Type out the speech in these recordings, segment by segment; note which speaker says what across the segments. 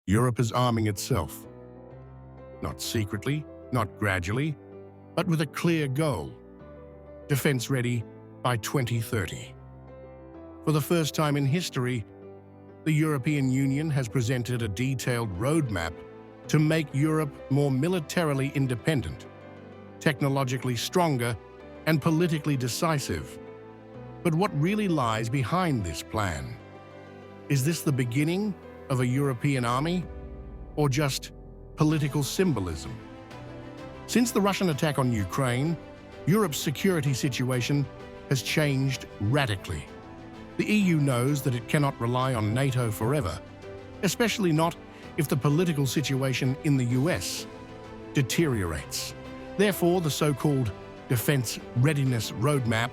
Speaker 1: Europe is arming itself. Not secretly, not gradually, but with a clear goal: defense ready by 2030. For the first time in history, the European Union has presented a detailed roadmap to make Europe more militarily independent, technologically stronger, and politically decisive. But what really lies behind this plan? Is this the beginning of a European army, or just political symbolism? Since the Russian attack on Ukraine, Europe's security situation has changed radically. The EU knows that it cannot rely on NATO forever, especially not if the political situation in the US deteriorates. Therefore, the so-called Defence Readiness Roadmap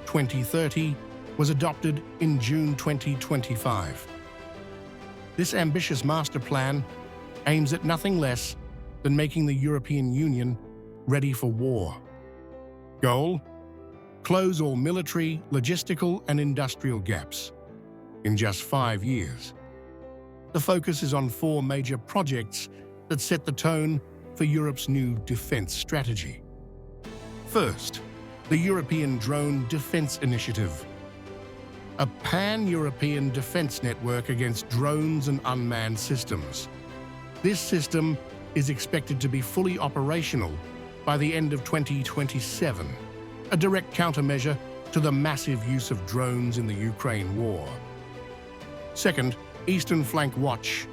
Speaker 1: 2030 was adopted in June 2025. This ambitious master plan aims at nothing less than making the European Union ready for war. Goal: close all military, logistical, and industrial gaps in just 5 years. The focus is on 4 major projects that set the tone for Europe's new defense strategy. First, the European Drone Defense Initiative, a pan-European defense network against drones and unmanned systems. This system is expected to be fully operational by the end of 2027, a direct countermeasure to the massive use of drones in the Ukraine war. Second, Eastern Flank Watch,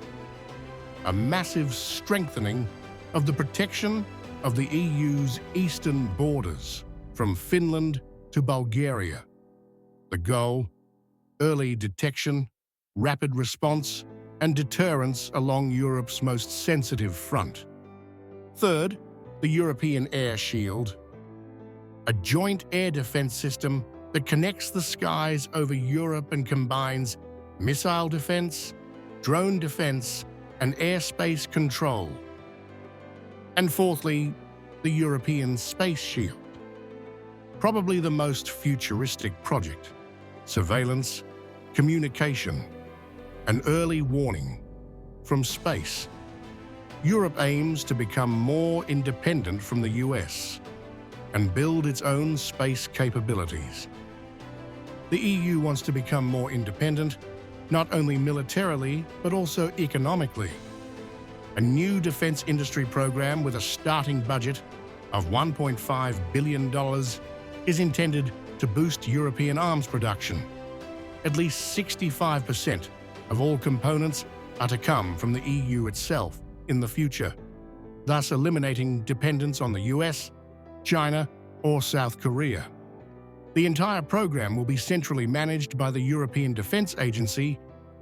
Speaker 1: a massive strengthening of the protection of the EU's eastern borders, from Finland to Bulgaria. The goal: early detection, rapid response, and deterrence along Europe's most sensitive front. Third, the European Air Shield, a joint air defense system that connects the skies over Europe and combines missile defense, drone defense, and airspace control. And fourthly, the European Space Shield, probably the most futuristic project: surveillance, communication, and early warning from space. Europe aims to become more independent from the US and build its own space capabilities. The EU wants to become more independent, not only militarily, but also economically. A new defense industry program with a starting budget of $1.5 billion is intended to boost European arms production. At least 65% of all components are to come from the EU itself in the future, thus eliminating dependence on the US, China, or South Korea. The entire program will be centrally managed by the European Defence Agency,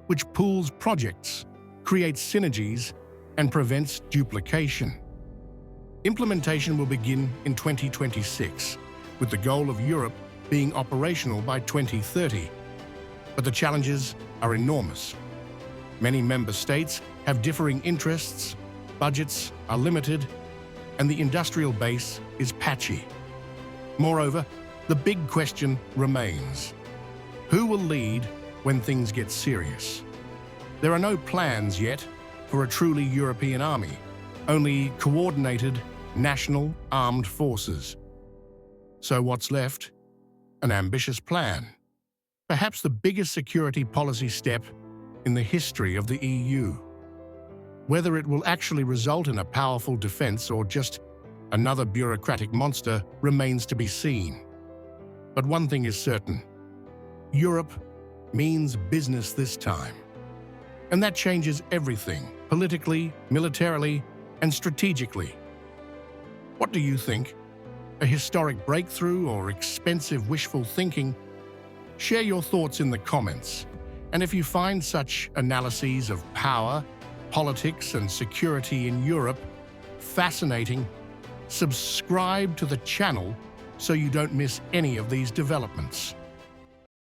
Speaker 1: which pools projects, creates synergies, and prevents duplication. Implementation will begin in 2026, with the goal of Europe being operational by 2030. But the challenges are enormous. Many member states have differing interests, budgets are limited, and the industrial base is patchy. Moreover, the big question remains: who will lead when things get serious? There are no plans yet for a truly European army, only coordinated national armed forces. So what's left? An ambitious plan. Perhaps the biggest security policy step in the history of the EU. Whether it will actually result in a powerful defense or just another bureaucratic monster remains to be seen. But one thing is certain: Europe means business this time. And that changes everything, politically, militarily, and strategically. What do you think? A historic breakthrough or expensive wishful thinking? Share your thoughts in the comments. And if you find such analyses of power, politics, and security in Europe fascinating, subscribe to the channel so you don't miss any of these developments.